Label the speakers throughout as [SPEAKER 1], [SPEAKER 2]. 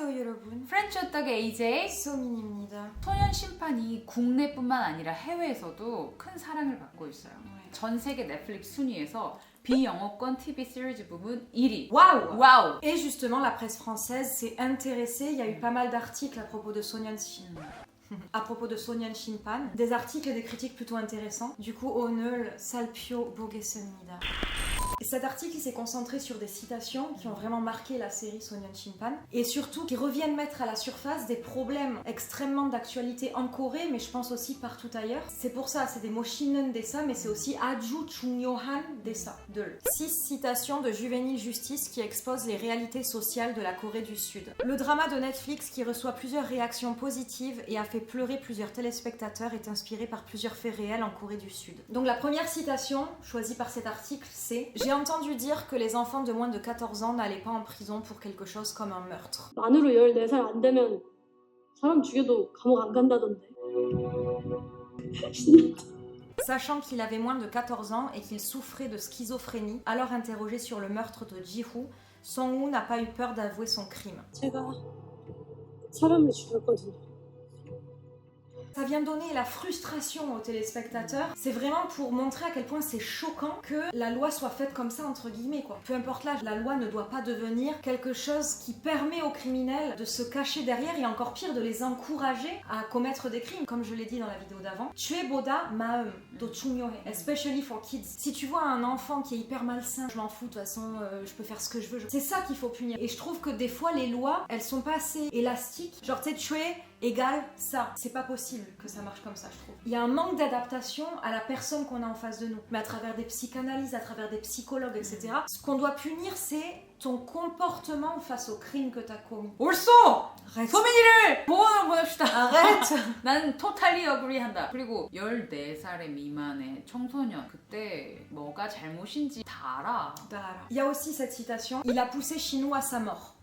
[SPEAKER 1] 안녕하세요 여러분.
[SPEAKER 2] 프렌치 호떡의 AJ
[SPEAKER 1] 소민입니다.
[SPEAKER 2] 소년 심판이 국내뿐만 아니라 해외에서도 큰 사랑을 받고 있어요. 전 세계 넷플릭스 순위에서 비영어권 TV 시리즈 부분 1위.
[SPEAKER 1] Waouh!
[SPEAKER 2] 와우!
[SPEAKER 1] Et justement, la presse française s'est intéressée. Il y a eu pas mal d'articles à propos de Sonyeon Shinpan. Des articles et des critiques plutôt intéressants. Du coup, 오늘 살펴보겠습니다. Cet article s'est concentré sur des citations qui ont vraiment marqué la série Sonyeon Shinpan et surtout qui reviennent mettre à la surface des problèmes extrêmement d'actualité en Corée, mais je pense aussi partout ailleurs. C'est pour ça, c'est des mots shinen desa, mais c'est aussi aju 중요한 desa. 6 citations de Juvénile Justice qui exposent les réalités sociales de la Corée du Sud. Le drama de Netflix qui reçoit plusieurs réactions positives et a fait pleurer plusieurs téléspectateurs est inspiré par plusieurs faits réels en Corée du Sud. Donc la première citation choisie par cet article, c'est « J'ai entendu dire que les enfants de moins de 14 ans n'allaient pas en prison pour quelque chose comme un meurtre.
[SPEAKER 3] 만으로 14살 안 되면 사람 죽여도 감옥 안 간다던데.
[SPEAKER 1] Sachant qu'il avait moins de 14 ans et qu'il souffrait de schizophrénie, alors interrogé sur le meurtre de Ji-Woo, Song-woo n'a pas eu peur d'avouer son crime.
[SPEAKER 3] 제가 사람을 죽였거든요.
[SPEAKER 1] Ça vient donner la frustration aux téléspectateurs. C'est vraiment pour montrer à quel point c'est choquant que la loi soit faite comme ça, entre guillemets, quoi. Peu importe l'âge, la loi ne doit pas devenir quelque chose qui permet aux criminels de se cacher derrière et encore pire, de les encourager à commettre des crimes. Comme je l'ai dit dans la vidéo d'avant, 죄보다 마음 더 중요해, especially for kids. Si tu vois un enfant qui est hyper malsain, je m'en fous, de toute façon, je peux faire ce que je veux. C'est ça qu'il faut punir. Et je trouve que des fois, les lois, elles sont pas assez élastiques. Genre, tu sais, tuer égale ça. C'est pas possible que ça marche comme ça, je trouve. Il y a un manque d'adaptation à la personne qu'on a en face de nous. Mais à travers des psychanalyses, à travers des psychologues, etc. Ce qu'on doit punir, c'est ton comportement face au crime que t'as commis.
[SPEAKER 2] 옳소!
[SPEAKER 1] Arrête.
[SPEAKER 2] 소민이를 보호하는 보냅시다.
[SPEAKER 1] Arrête.
[SPEAKER 2] 나는 totally agree 한다. 그리고 14살의 미만의 청소년, 그때 뭐가 잘못인지 다 알아.
[SPEAKER 1] Il y a aussi cette citation. Il a poussé Shin-woo à sa mort.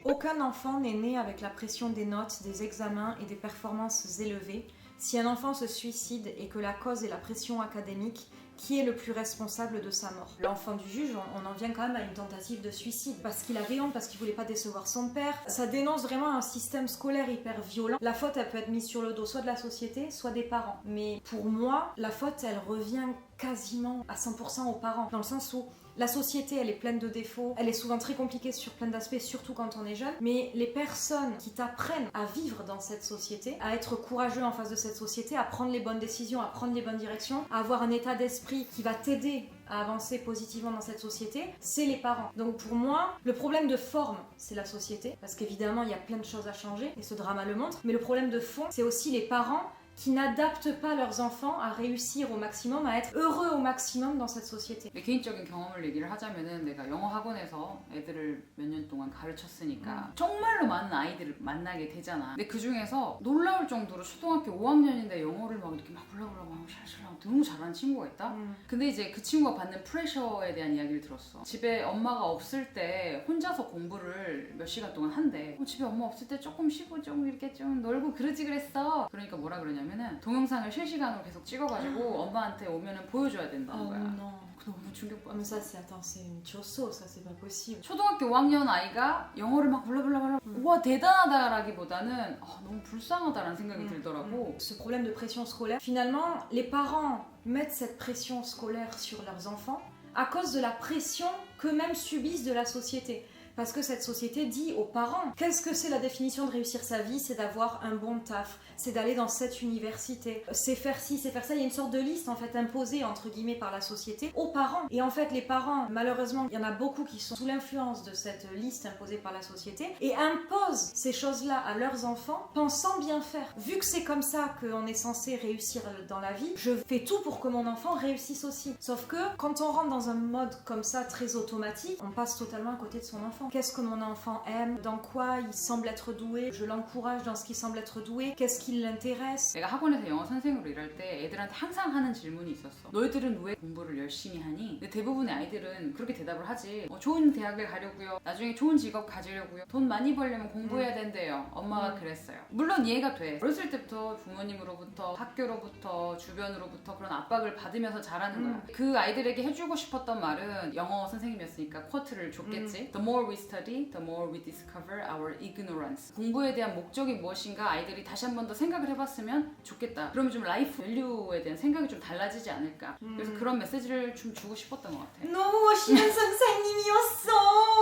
[SPEAKER 1] Aucun enfant n'est né avec la pression des notes, des examens et des performances élevées. Si un enfant se suicide et que la cause est la pression académique, qui est le plus responsable de sa mort? L'enfant du juge, on en vient quand même à une tentative de suicide parce qu'il avait honte, parce qu'il voulait pas décevoir son père. Ça dénonce vraiment un système scolaire hyper violent. La faute, elle peut être mise sur le dos soit de la société, soit des parents. Mais pour moi, la faute, elle revient quasiment à 100% aux parents, dans le sens où la société, elle est pleine de défauts, elle est souvent très compliquée sur plein d'aspects, surtout quand on est jeune, mais les personnes qui t'apprennent à vivre dans cette société, à être courageux en face de cette société, à prendre les bonnes décisions, à prendre les bonnes directions, à avoir un état d'esprit qui va t'aider à avancer positivement dans cette société, c'est les parents. Donc pour moi, le problème de forme, c'est la société, parce qu'évidemment, il y a plein de choses à changer, et ce drama le montre, mais le problème de fond, c'est aussi les parents qui n'adaptent pas leurs enfants à réussir au maximum, à être heureux au maximum dans cette société.
[SPEAKER 2] 내 개인적인 경험을 얘기를 하자면은 내가 영어 학원에서 애들을 몇 년 동안 가르쳤으니까 정말로 많은 아이들을 만나게 되잖아. 근데 그 중에서 놀라울 정도로 초등학교 5학년인데 영어를 막 이렇게 막 블라블라 막 샬샬 너무 잘하는 친구가 있다. 근데 이제 그 친구가 받는 프레셔에 대한 이야기를 들었어. 집에 엄마가 없을 때 혼자서 공부를 몇 시간 동안 한대. 집에 엄마 없을 때 조금 쉬고 좀 이렇게 좀 놀고 그러지 그랬어. 그러니까 뭐라 그러냐면은 동영상을 실시간으로 계속 찍어가지고 엄마한테 오면은 보여줘야 된다는 거야.
[SPEAKER 1] non.
[SPEAKER 2] 너무 충격받았어.
[SPEAKER 1] Mais ça, c'est une chosso, ça, c'est pas possible.
[SPEAKER 2] 초등학교 5학년 아이가 영어를 막 블라블라블라 우와 대단하다라기보다는 너무 불쌍하다라는 생각이 들더라고.
[SPEAKER 1] Ce problème de pression scolaire, finalement, les parents mettent cette pression scolaire sur leurs enfants à cause de la pression qu'eux-mêmes subissent de la société. Parce que cette société dit aux parents, qu'est-ce que c'est la définition de réussir sa vie? C'est d'avoir un bon taf, c'est d'aller dans cette université, c'est faire ci, c'est faire ça. Il y a une sorte de liste en fait imposée entre guillemets par la société aux parents. Et en fait les parents, malheureusement, il y en a beaucoup qui sont sous l'influence de cette liste imposée par la société et imposent ces choses-là à leurs enfants pensant bien faire. Vu que c'est comme ça qu'on est censé réussir dans la vie, je fais tout pour que mon enfant réussisse aussi. Sauf que quand on rentre dans un mode comme ça très automatique, on passe totalement à côté de son enfant. enfant, qu'est-ce que mon enfant aime, dans quoi il semble être doué, je l'encourage dans ce qu'il semble être doué, qu'est-ce qui l'intéresse.
[SPEAKER 2] 내가 학원에서 영어 선생으로 일할 때 애들한테 항상 하는 질문이 있었어. 너희들은 왜 공부를 열심히 하니? 근데 대부분의 아이들은 그렇게 대답을 하지. 좋은 대학에 가려고요. 나중에 좋은 직업 가지려고요. 돈 많이 벌려면 공부해야 된대요. 엄마가 그랬어요. 물론 이해가 돼. 어렸을 때부터 부모님으로부터 학교로부터 주변으로부터 그런 압박을 받으면서 자라는 거야. 그 아이들에게 해주고 싶었던 말은 영어 선생님이었으니까 쿼트를 줬겠지. The more we study, the more we discover our ignorance. 공부에 대한 목적이 무엇인가 아이들이 다시 한 번 더 생각을 해봤으면 좋겠다. 그러면 좀 라이프 밸류에 대한 생각이 좀 달라지지 않을까. 그래서 그런 메시지를 좀 주고 싶었던 것 같아.
[SPEAKER 1] 너무 멋있는 선생님이었어.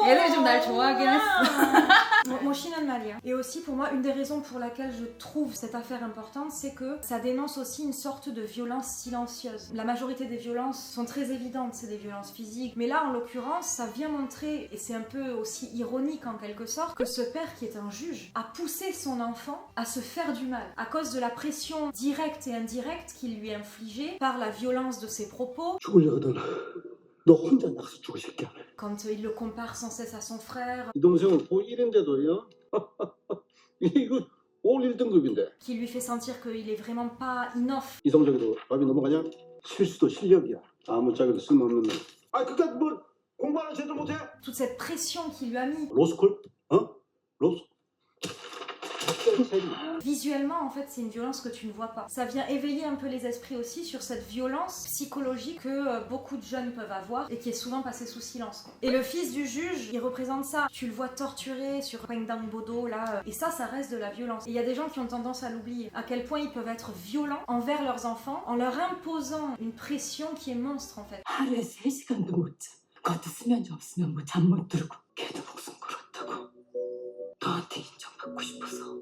[SPEAKER 2] 애들이 좀 날 좋아하긴 했어.
[SPEAKER 1] 멋있는 말이야. Et aussi pour moi, une des raisons pour laquelle je trouve cette affaire importante, c'est que ça dénonce aussi une sorte de violence silencieuse. La majorité des violences sont très évidentes, c'est des violences physiques. Mais là, en l'occurrence, ça vient montrer, et c'est un peu aussi ironique en quelque sorte, que ce père qui est un juge a poussé son enfant à se faire du mal à cause de la pression directe et indirecte qui lui est infligée par la violence de ses propos.
[SPEAKER 4] 죽으려거든. 너 혼자 낙서 죽을 새끼야.
[SPEAKER 1] Quand il le compare sans cesse à son frère.
[SPEAKER 4] 이 동생은 고 1인데도요. 이거 올 1등급인데.
[SPEAKER 1] Qui lui fait sentir qu'il est vraiment pas enough.
[SPEAKER 4] 이성적으로 밥이 넘어가냐? 실수도 실력이야. 아무짝에도 쓸모없는 놈. 아 그니까 뭐 공부하는 제대로 못해?
[SPEAKER 1] Toute cette pression qu'il lui a mis.
[SPEAKER 4] 로스쿨? 어? 로스?
[SPEAKER 1] Visuellement, en fait, c'est une violence que tu ne vois pas. Ça vient éveiller un peu les esprits aussi sur cette violence psychologique que beaucoup de jeunes peuvent avoir et qui est souvent passée sous silence, quoi. Et le fils du juge, il représente ça. Tu le vois torturé sur Pengdang Bodo, là, et ça reste de la violence. Et il y a des gens qui ont tendance à l'oublier. À quel point ils peuvent être violents envers leurs enfants en leur imposant une pression qui est monstre, en fait.
[SPEAKER 5] 하루에 3시간도 못 자. 그것도 수면제 없으면 뭐 잠 못 들고. 걔도 목숨 걸었다고. 너한테 인정받고 싶어서.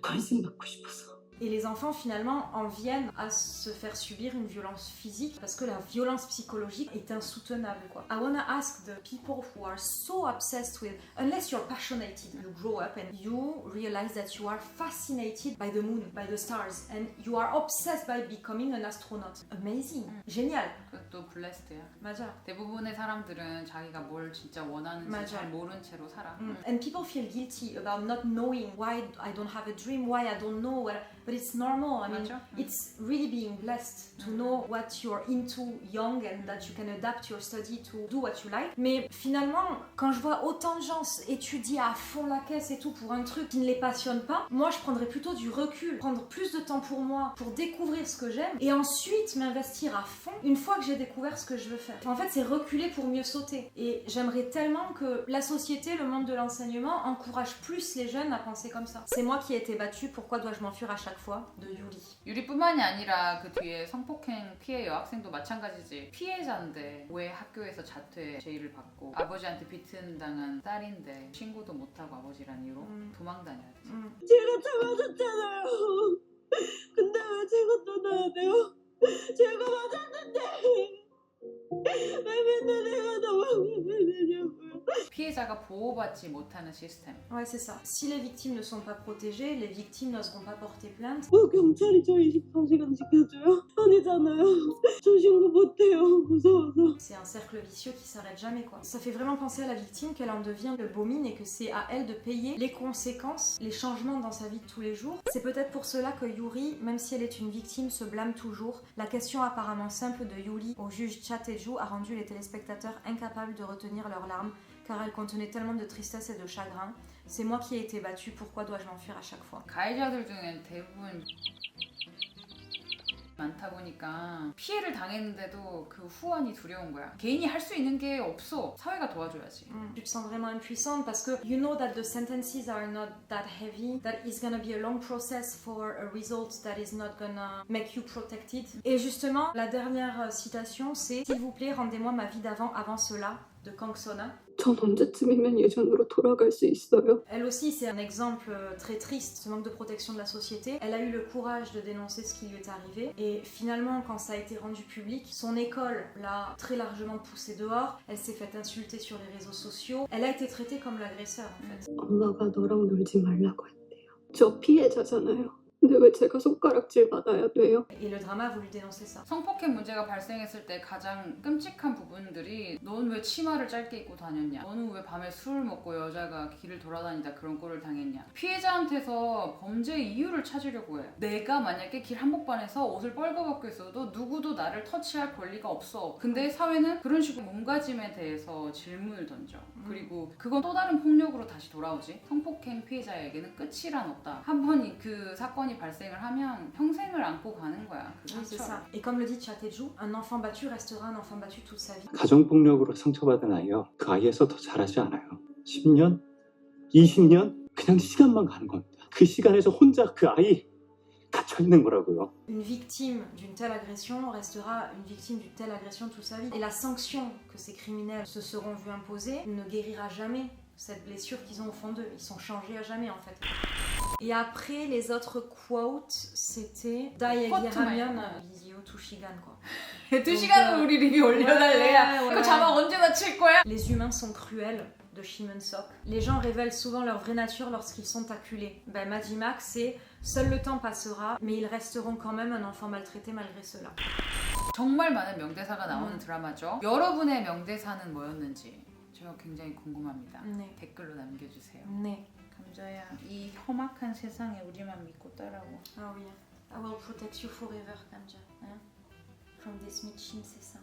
[SPEAKER 5] 관심 받고 싶어서.
[SPEAKER 1] Et les enfants finalement en viennent à se faire subir une violence physique parce que la violence psychologique est insoutenable, quoi. I wanna ask the people who are so obsessed with, unless you're passionate, you grow up and you realize that you are fascinated by the moon, by the stars, and you are obsessed by becoming an astronaut. Amazing. Génial.
[SPEAKER 2] 그것도 블레스드야.
[SPEAKER 1] 맞아.
[SPEAKER 2] 대부분의 사람들은 자기가 뭘 진짜 원하는지
[SPEAKER 1] 맞아.
[SPEAKER 2] 잘 모른 채로 살아.
[SPEAKER 1] And people feel guilty about not knowing why I don't have a dream, why I don't know what, but it's normal. I mean,
[SPEAKER 2] 맞아.
[SPEAKER 1] it's really being blessed to know what you're into young and that you can adapt your study to do what you like. Mais finalement, quand je vois autant de gens étudier à fond la caisse et tout pour un truc qui ne les passionne pas, moi je prendrais plutôt du recul, prendre plus de temps pour moi, pour découvrir ce que j'aime et ensuite m'investir à fond une fois que j'ai découvert ce que je veux faire. En fait, c'est reculer pour mieux sauter. Et j'aimerais tellement que la société, le monde de l'enseignement encourage plus les jeunes à penser comme ça. C'est moi qui ai été battue, pourquoi dois-je m'enfuir à chaque fois, de Yuri.
[SPEAKER 2] 유리뿐만이 아니라 그 뒤에 성폭행 피해 여학생도 마찬가지지. 피해자인데 왜 학교에서 자퇴 제의를 받고 아버지한테 비튼당한 딸인데 신고도 못하고 아버지란 이유로 도망 다녀야 돼.
[SPEAKER 5] 제가 잡아줬잖아요. 근데 왜 제가 떠나야 돼요? 제가 맞았는데 왜 맨날 내가 도망가야 되냐고요.
[SPEAKER 2] 피해자가 보호받지 못하는 시스템.
[SPEAKER 1] Ouais, c'est ça. Si les victimes ne sont pas protégées, les victimes n'oseront pas porter plainte.
[SPEAKER 5] 뭐 경찰이 저 24시간 지켜줘요? 아니잖아요. 저 신고 못해요. 무서워서.
[SPEAKER 1] C'est un cercle vicieux qui s'arrête jamais, quoi. Ça fait vraiment penser à la victime qu'elle en devient le beau mine et que c'est à elle de payer les conséquences, les changements dans sa vie de tous les jours. C'est peut-être pour cela que Yuri, même si elle est une victime, se blâme toujours. La question apparemment simple de Yuri au juge Cha Tae-ju a rendu les téléspectateurs incapables de retenir leurs larmes car elle contenait tellement de tristesse et de chagrin. C'est moi qui ai été battue, pourquoi dois-je m'enfuir à chaque fois?
[SPEAKER 2] 가해자들 중엔 대부분 많다 보니까 피해를 당했는데도 그 후환이 두려운 거야. 개인이 할 수 있는 게 없어. 사회가 도와줘야지.
[SPEAKER 1] Tu te sens vraiment impuissante parce que you know that the sentences are not that heavy, that it's gonna be a long process for a result that is not gonna make you protected. Et justement, la dernière citation, c'est « S'il vous plaît, rendez-moi ma vie d'avant, avant cela » de Kang Sona.
[SPEAKER 5] 전 언제쯤이면 예전으로 돌아갈 수 있어요?
[SPEAKER 1] Elle aussi, c'est un exemple très triste, ce manque de protection de la société. Elle a eu le courage de dénoncer ce qui lui est arrivé. Et finalement, quand ça a été rendu public, son école l'a très largement poussée dehors. Elle s'est faite insulter sur les réseaux sociaux. Elle a été traitée comme l'agresseur, en fait.
[SPEAKER 5] 엄마가 너랑 놀지 말라고 했대요. 저 피해자잖아요.
[SPEAKER 3] 근데 왜 제가 손가락질 받아야 돼요?
[SPEAKER 1] Et le drama a voulu dénoncer ça.
[SPEAKER 2] 성폭행 문제가 발생했을 때 가장 끔찍한 부분들이 넌 왜 치마를 짧게 입고 다녔냐, 너는 왜 밤에 술을 먹고 여자가 길을 돌아다니다 그런 꼴을 당했냐. 피해자한테서 범죄의 이유를 찾으려고 해. 내가 만약에 길 한복판에서 옷을 뻘거벗고 있어도 누구도 나를 터치할 권리가 없어. 근데 사회는 그런 식으로 몸가짐에 대해서 질문을 던져. 그리고 그건 또 다른 폭력으로 다시 돌아오지. 성폭행 피해자에게는 끝이란 없다. 한 번 그 사건이 발생을 하면 평생을 안고 가는 거야. 그
[SPEAKER 1] Oui, c'est
[SPEAKER 2] 상처를.
[SPEAKER 1] ça. Et comme le dit Chateju, un enfant battu restera un enfant battu toute sa vie.
[SPEAKER 6] 가정폭력으로 상처받은 아이요. 그 아이에서 더 잘하지 않아요. 10년? 20년? 그냥 시간만 가는 겁니다. 그 시간에서 혼자 그 아이 갇혀있는 거라고요.
[SPEAKER 1] Une victime d'une telle agression restera une victime d'une telle agression toute sa vie. Et la sanction que ces criminels se seront vus imposer ne guérira jamais cette blessure qu'ils ont au fond d'eux. Ils sont changés à jamais en fait. Et après, les autres quotes, c'était 다 얘기하면 이지오 투시간 quoi.
[SPEAKER 2] 2시간을 우리 리뷰 올려달래야. 그 자막 언제나 칠 거야?
[SPEAKER 1] Les humains sont cruels de Shimon Sok. Les gens révèlent souvent leur vraie nature lorsqu'ils sont acculés. Ben, Majimak, c'est seul le temps passera, mais ils resteront quand même un enfant maltraité malgré cela.
[SPEAKER 2] 정말 많은 명대사가 나오는 드라마죠. 여러분의 명대사는 뭐였는지 제가 굉장히 궁금합니다.
[SPEAKER 1] 네.
[SPEAKER 2] 댓글로 남겨주세요.
[SPEAKER 1] 네.
[SPEAKER 2] 감자야, 이 험악한 세상에 우리만 믿고 따라와.
[SPEAKER 1] Ah oui. I will protect you forever, Kamja. Hein? From this Mitchim, c'est ça.